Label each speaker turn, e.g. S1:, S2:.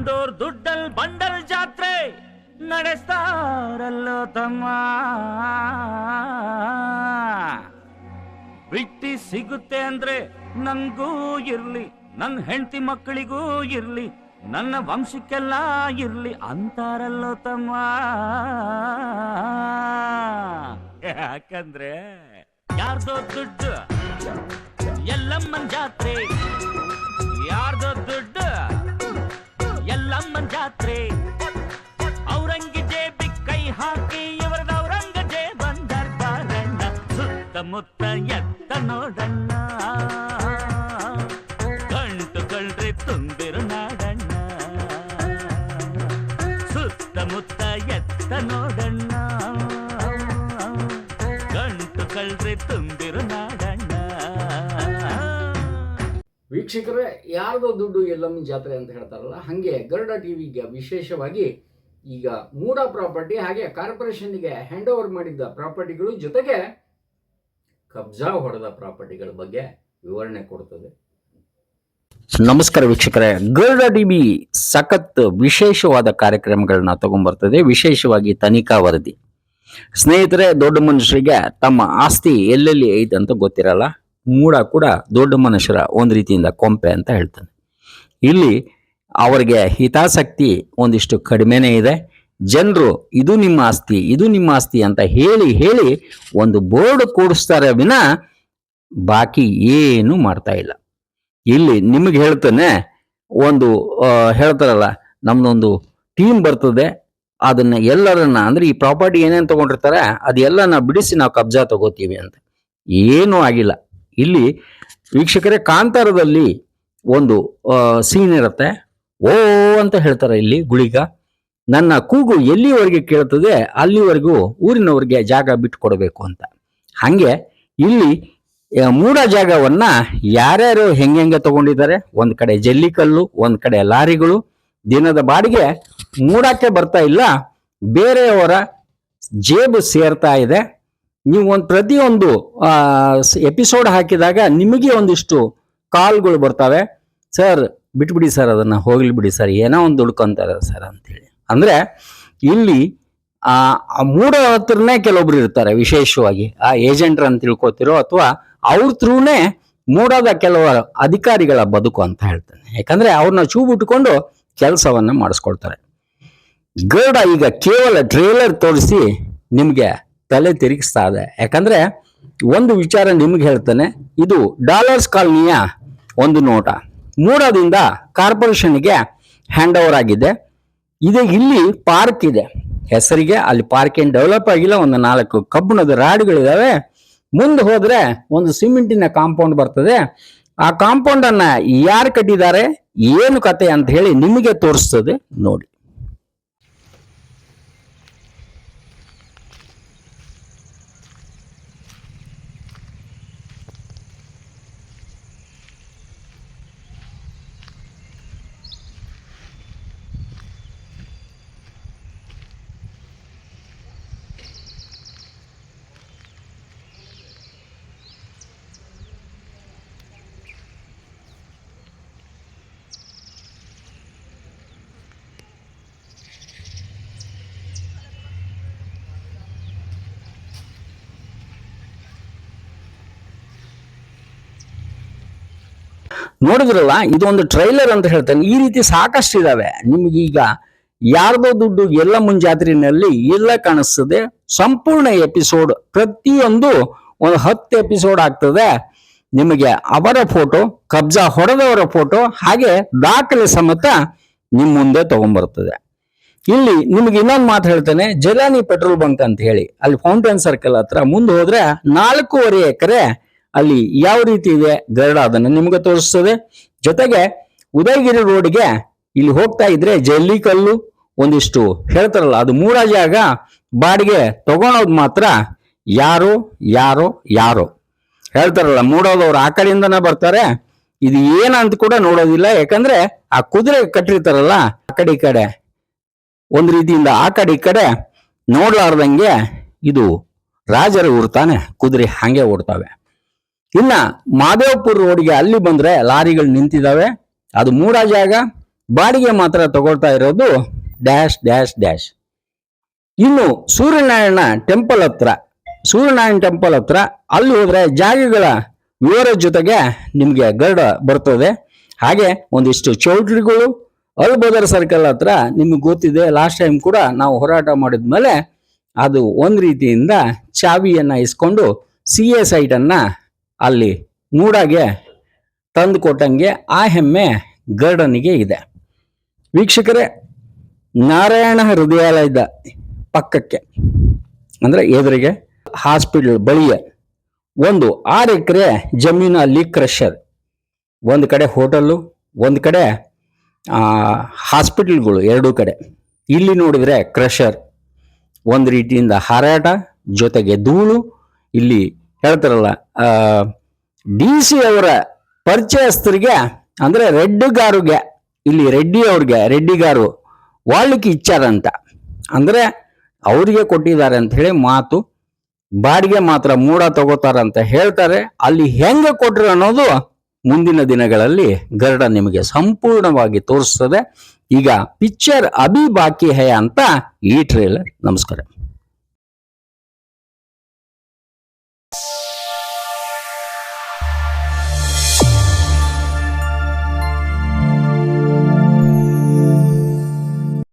S1: ಬಂದೋರ್ ದುಡ್ಡಲ್ bundle ಜಾತ್ರೆ ನಡೆಸ್ತಾರಲ್ಲೋ ತಮ್ಮ. ಬಿಟ್ಟಿ ಸಿಗುತ್ತೆ ಅಂದ್ರೆ ನಂಗೂ ಇರ್ಲಿ, ನನ್ನ ಹೆಂಡತಿ ಮಕ್ಕಳಿಗೂ ಇರ್ಲಿ, ನನ್ನ ವಂಶಕ್ಕೆಲ್ಲ ಇರ್ಲಿ ಅಂತಾರಲ್ಲೋ ತಮ್ಮ. ಯಾಕಂದ್ರೆ ಯಾರ್ದೋ ದುಡ್ಡು ಎಲ್ಲಮ್ಮನ್ ಜಾತ್ರೆ, ಯಾರ್ದೋ ದುಡ್ಡು ಎಲ್ಲಮ್ಮನ್ ಜಾತ್ರೆ. ಔರಂಗಜೇಬಿ ಕೈ ಹಾಕಿ ಇವರದ ಔರಂಗಜೇಬ್ ಬಂದರ್ ಬಾರಣ್ಣ, ಸುತ್ತಮುತ್ತ ಎತ್ತ ನೋಡಣ್ಣ, ಗಂಟು ಕಳ್ರಿ ತುಂಬಿರು ನಾಡಣ್ಣ, ಸುತ್ತಮುತ್ತ ಎತ್ತ ನೋಡಣ್ಣ, ಗಂಟು ಕಳ್ರಿ ತುಂಬಿರು ನಾಡಣ್ಣ.
S2: ವೀಕ್ಷಕರೇ, ಯಾರ್ದೋ ದುಡ್ಡು ಎಲ್ಲಮ್ಮ ಜಾತ್ರೆ ಅಂತ ಹೇಳ್ತಾರಲ್ಲ, ಹಾಗೆ ಗರುಡ ಟಿವಿಗೆ ವಿಶೇಷವಾಗಿ ಈಗ ಮೂಡ ಪ್ರಾಪರ್ಟಿ ಹಾಗೆ ಕಾರ್ಪೊರೇಷನ್ಗೆ ಹ್ಯಾಂಡ್ ಓವರ್ ಮಾಡಿದ್ದ ಪ್ರಾಪರ್ಟಿಗಳು ಜೊತೆಗೆ ಕಬ್ಜಾ ಹೊಡೆದ ಪ್ರಾಪರ್ಟಿಗಳ ಬಗ್ಗೆ ವಿವರಣೆ ಕೊಡ್ತದೆ.
S3: ನಮಸ್ಕಾರ ವೀಕ್ಷಕರೇ, ಗರುಡ ಟಿವಿ ಸಖತ್ ವಿಶೇಷವಾದ ಕಾರ್ಯಕ್ರಮಗಳನ್ನ ತಗೊಂಡ್ಬರ್ತದೆ. ವಿಶೇಷವಾಗಿ ತನಿಖಾ ವರದಿ. ಸ್ನೇಹಿತರೆ, ದೊಡ್ಡ ಮನುಷ್ಯರಿಗೆ ತಮ್ಮ ಆಸ್ತಿ ಎಲ್ಲೆಲ್ಲಿ ಐತೆ ಅಂತ ಗೊತ್ತಿರಲ್ಲ. ಮೂಡ ಕೂಡ ದೊಡ್ಡ ಮನುಷ್ಯರ ಒಂದು ರೀತಿಯಿಂದ ಕೊಂಪೆ ಅಂತ ಹೇಳ್ತಾನೆ. ಇಲ್ಲಿ ಅವರಿಗೆ ಹಿತಾಸಕ್ತಿ ಒಂದಿಷ್ಟು ಕಡಿಮೆನೇ ಇದೆ. ಜನರು ಇದು ನಿಮ್ಮ ಆಸ್ತಿ, ಇದು ನಿಮ್ಮ ಆಸ್ತಿ ಅಂತ ಹೇಳಿ ಹೇಳಿ ಒಂದು ಬೋರ್ಡ್ ಕೂಡಿಸ್ತಾರೆ ವಿನ ಬಾಕಿ ಏನು ಮಾಡ್ತಾ ಇಲ್ಲ. ಇಲ್ಲಿ ನಿಮಗೆ ಹೇಳ್ತಾನೆ, ಒಂದು ಹೇಳ್ತಾರಲ್ಲ, ನಮ್ದೊಂದು ಟೀಮ್ ಬರ್ತದೆ, ಅದನ್ನ ಎಲ್ಲರನ್ನ ಅಂದ್ರೆ ಈ ಪ್ರಾಪರ್ಟಿ ಏನೇನು ತಗೊಂಡಿರ್ತಾರೆ ಅದೆಲ್ಲ ಬಿಡಿಸಿ ನಾವು ಕಬ್ಜಾ ತಗೋತೀವಿ ಅಂತ. ಏನೂ ಆಗಿಲ್ಲ. ಇಲ್ಲಿ ವೀಕ್ಷಕರೇ, ಕಾಂತಾರದಲ್ಲಿ ಒಂದು ಸೀನ್ ಇರುತ್ತೆ. ಓ ಅಂತ ಹೇಳ್ತಾರೆ ಇಲ್ಲಿ ಗುಳಿಗ. ನನ್ನ ಕೂಗು ಎಲ್ಲಿವರೆಗೆ ಕೇಳ್ತದೆ ಅಲ್ಲಿವರೆಗೂ ಊರಿನವರಿಗೆ ಜಾಗ ಬಿಟ್ಟು ಕೊಡಬೇಕು ಅಂತ. ಹಾಗೆ ಇಲ್ಲಿ ಮೂಡ ಜಾಗವನ್ನ ಯಾರ್ಯಾರು ಹೆಂಗೆ ತಗೊಂಡಿದ್ದಾರೆ, ಒಂದ್ ಕಡೆ ಜಲ್ಲಿಕಲ್ಲು, ಒಂದ್ ಕಡೆ ಲಾರಿಗಳು, ದಿನದ ಬಾಡಿಗೆ ಮೂಡಕ್ಕೆ ಬರ್ತಾ ಇಲ್ಲ, ಬೇರೆಯವರ ಜೇಬು ಸೇರ್ತಾ ಇದೆ. ನೀವು ಪ್ರತಿಯೊಂದು ಎಪಿಸೋಡ್ ಹಾಕಿದಾಗ ನಿಮಗೆ ಒಂದಿಷ್ಟು ಕಾಲ್ಗಳು ಬರ್ತವೆ. ಸರ್ ಬಿಟ್ಬಿಡಿ ಸರ್, ಅದನ್ನ ಹೋಗ್ಲಿ ಬಿಡಿ ಸರ್, ಏನೋ ಒಂದು ದುಡ್ಕೊಂತಾರೆ ಸರ್ ಅಂತೇಳಿ. ಅಂದ್ರೆ ಇಲ್ಲಿ ಮೂಡ ಹತ್ರನೇ ಕೆಲವೊಬ್ರು ಇರ್ತಾರೆ, ವಿಶೇಷವಾಗಿ ಆ ಏಜೆಂಟ್ರ್ ಅಂತ ತಿಳ್ಕೊತಿರೋ ಅಥವಾ ಅವ್ರ ಥ್ರೂನೇ ಮೂಡದ ಕೆಲವು ಅಧಿಕಾರಿಗಳ ಬದುಕು ಅಂತ ಹೇಳ್ತಾನೆ. ಯಾಕಂದ್ರೆ ಅವ್ರನ್ನ ಚೂ ಬಿಟ್ಕೊಂಡು ಕೆಲಸವನ್ನ ಮಾಡಿಸ್ಕೊಳ್ತಾರೆ. ಗರುಡ ಈಗ ಕೇವಲ ಟ್ರೇಲರ್ ತೋರಿಸಿ ನಿಮ್ಗೆ ತಲೆ ತಿರುಗಿಸ್ತಾ ಇದೆ. ಯಾಕಂದ್ರೆ ಒಂದು ವಿಚಾರ ನಿಮ್ಗೆ ಹೇಳ್ತಾನೆ. ಇದು ಡಾಲರ್ಸ್ ಕಾಲನಿಯ ಒಂದು ನೋಟ. ಮೂಡದಿಂದ ಕಾರ್ಪೊರೇಷನ್ಗೆ ಹ್ಯಾಂಡ್ ಓವರ್ ಆಗಿದೆ. ಇದು ಇಲ್ಲಿ ಪಾರ್ಕ್ ಇದೆ ಹೆಸರಿಗೆ. ಅಲ್ಲಿ ಪಾರ್ಕ್ ಏನು ಡೆವಲಪ್ ಆಗಿಲ್ಲ. ಒಂದು 4 ಕಬ್ಬಿಣದ ರಾಡ್ಗಳಿದಾವೆ. ಮುಂದೆ ಹೋದ್ರೆ ಒಂದು ಸಿಮೆಂಟಿನ ಕಾಂಪೌಂಡ್ ಬರ್ತದೆ. ಆ ಕಾಂಪೌಂಡ್ ಅನ್ನ ಯಾರು ಕಟ್ಟಿದ್ದಾರೆ, ಏನು ಕತೆ ಅಂತ ಹೇಳಿ ನಿಮಗೆ ತೋರಿಸ್ತದೆ ನೋಡಿ. ನೋಡಿದ್ರಲ್ಲ, ಇದೊಂದು ಟ್ರೈಲರ್ ಅಂತ ಹೇಳ್ತಾನೆ. ಈ ರೀತಿ ಸಾಕಷ್ಟು ಇದಾವೆ. ನಿಮ್ಗೀಗ ಯಾರ್ದೋ ದುಡ್ಡು ಎಲ್ಲಮ್ಮನ ಜಾತ್ರೆಯಲ್ಲಿ ಎಲ್ಲ ಕಾಣಿಸ್ತದೆ. ಸಂಪೂರ್ಣ ಎಪಿಸೋಡ್ ಪ್ರತಿಯೊಂದು ಒಂದು 10 ಎಪಿಸೋಡ್ ಆಗ್ತದೆ. ನಿಮಗೆ ಅವರ ಫೋಟೋ, ಕಬ್ಜಾ ಹೊಡೆದವರ ಫೋಟೋ, ಹಾಗೆ ದಾಖಲೆ ಸಮೇತ ನಿಮ್ ಮುಂದೆ ತಗೊಂಡ್ಬರ್ತದೆ. ಇಲ್ಲಿ ನಿಮ್ಗೆ ಇನ್ನೊಂದು ಮಾತು ಹೇಳ್ತಾನೆ. ಜಲಾನಿ ಪೆಟ್ರೋಲ್ ಬಂಕ್ ಅಂತ ಹೇಳಿ ಅಲ್ಲಿ ಫೌಂಟೇನ್ ಸರ್ಕಲ್ ಹತ್ರ ಮುಂದೆ ಹೋದ್ರೆ 4.5 ಎಕರೆ ಅಲ್ಲಿ ಯಾವ ರೀತಿ ಇದೆ ಗರುಡ ಅದನ್ನ ನಿಮ್ಗೆ ತೋರಿಸ್ತದೆ. ಜೊತೆಗೆ ಉದಯಗಿರಿ ರೋಡ್ಗೆ ಇಲ್ಲಿ ಹೋಗ್ತಾ ಇದ್ರೆ ಜಲ್ಲಿಕಲ್ಲು ಒಂದಿಷ್ಟು ಹೇಳ್ತಾರಲ್ಲ, ಅದು ಮೂಡ ಜಾಗ ಬಾಡಿಗೆ ತಗೊಳೋದು ಮಾತ್ರ ಯಾರೋ ಯಾರೋ ಯಾರೋ ಹೇಳ್ತಾರಲ್ಲ. ಮೂಡೋದವ್ರು ಆ ಕಡೆಯಿಂದನೇ ಬರ್ತಾರೆ. ಇದು ಏನಂತ ಕೂಡ ನೋಡೋದಿಲ್ಲ. ಯಾಕಂದ್ರೆ ಆ ಕುದುರೆ ಕಟ್ಟಿರ್ತಾರಲ್ಲ, ಆ ಕಡೆ ಈ ಕಡೆ ಒಂದ್ ರೀತಿಯಿಂದ ಆ ಕಡೆ ಈ ಕಡೆ ನೋಡ್ಲಾರ್ದಂಗೆ ಇದು ರಾಜರ ಊರು ತಾನೆ, ಕುದುರೆ ಹಂಗೆ ಓಡ್ತಾವೆ. ಇನ್ನ ಮಾದೇವಪುರ ರೋಡ್ಗೆ ಅಲ್ಲಿ ಬಂದ್ರೆ ಲಾರಿಗಳು ನಿಂತಿದ್ದಾವೆ. ಅದು ಮೂಡ ಜಾಗ. ಬಾಡಿಗೆ ಮಾತ್ರ ತಗೊಳ್ತಾ ಇರೋದು ಡ್ಯಾಶ್ ಡ್ಯಾಶ್ ಡ್ಯಾಶ್. ಇನ್ನು ಸೂರ್ಯನಾರಾಯಣ ಟೆಂಪಲ್ ಹತ್ರ ಅಲ್ಲಿ ಹೋದ್ರೆ ಜಾಗಗಳ ವಿವರ ಜೊತೆಗೆ ನಿಮ್ಗೆ ಗರ್ಡ ಬರ್ತದೆ. ಹಾಗೆ ಒಂದಿಷ್ಟು ಚೌಲ್ಟ್ರಿಗಳು ಅಲ್ಬದರ್ ಸರ್ಕಲ್ ಹತ್ರ ನಿಮ್ಗೆ ಗೊತ್ತಿದೆ, ಲಾಸ್ಟ್ ಟೈಮ್ ಕೂಡ ನಾವು ಹೋರಾಟ ಮಾಡಿದ್ಮೇಲೆ ಅದು ಒಂದ್ ರೀತಿಯಿಂದ ಚಾವಿಯನ್ನ ಇಸ್ಕೊಂಡು CA ಸೈಟ್ ಅನ್ನ ಅಲ್ಲಿ ಮೂಡಾಗೆ ತಂದು ಕೊಟ್ಟಂಗೆ ಆ ಹೆಮ್ಮೆ ಗರ್ಡನಿಗೆ ಇದೆ. ವೀಕ್ಷಕರೇ, ನಾರಾಯಣ ಹೃದಯಾಲಯದ ಪಕ್ಕಕ್ಕೆ ಅಂದ್ರೆ ಎದುರಿಗೆ ಹಾಸ್ಪಿಟಲ್ ಬಳಿಯ ಒಂದು 6 ಎಕರೆ ಜಮೀನು, ಅಲ್ಲಿ ಕ್ರಷರ್, ಒಂದು ಕಡೆ ಹೋಟೆಲ್ಲು, ಒಂದು ಕಡೆ ಹಾಸ್ಪಿಟಲ್ಗಳು, ಎರಡೂ ಕಡೆ. ಇಲ್ಲಿ ನೋಡಿದ್ರೆ ಕ್ರಷರ್ ಒಂದು ರೀತಿಯಿಂದ ಹಾರಾಟ ಜೊತೆಗೆ ಧೂಳು. ಇಲ್ಲಿ ಹೇಳ್ತಾರಲ್ಲ DC ಅವರ ಪರಿಚಯಸ್ಥರಿಗೆ ಅಂದ್ರೆ ರೆಡ್ಡಿಗಾರುಗೆ, ಇಲ್ಲಿ ರೆಡ್ಡಿಗಾರು ವಾಳ್ಲಿಕ್ಕೆ ಇಚ್ಚಾರಂತ ಅಂದ್ರೆ ಅವರಿಗೆ ಕೊಟ್ಟಿದ್ದಾರೆ ಅಂತ ಹೇಳಿ ಮಾತು. ಬಾಡಿಗೆ ಮಾತ್ರ ಮೂಡ ತಗೋತಾರಂತ ಹೇಳ್ತಾರೆ. ಅಲ್ಲಿ ಹೆಂಗೆ ಕೊಟ್ರು ಅನ್ನೋದು ಮುಂದಿನ ದಿನಗಳಲ್ಲಿ ಗರ್ಡ ನಿಮಗೆ ಸಂಪೂರ್ಣವಾಗಿ ತೋರಿಸ್ತದೆ. ಈಗ ಪಿಕ್ಚರ್ ಅಭಿ ಬಾಕಿ ಹೈ ಅಂತ ಈ ಟ್ರೇಲರ್. ನಮಸ್ಕಾರ.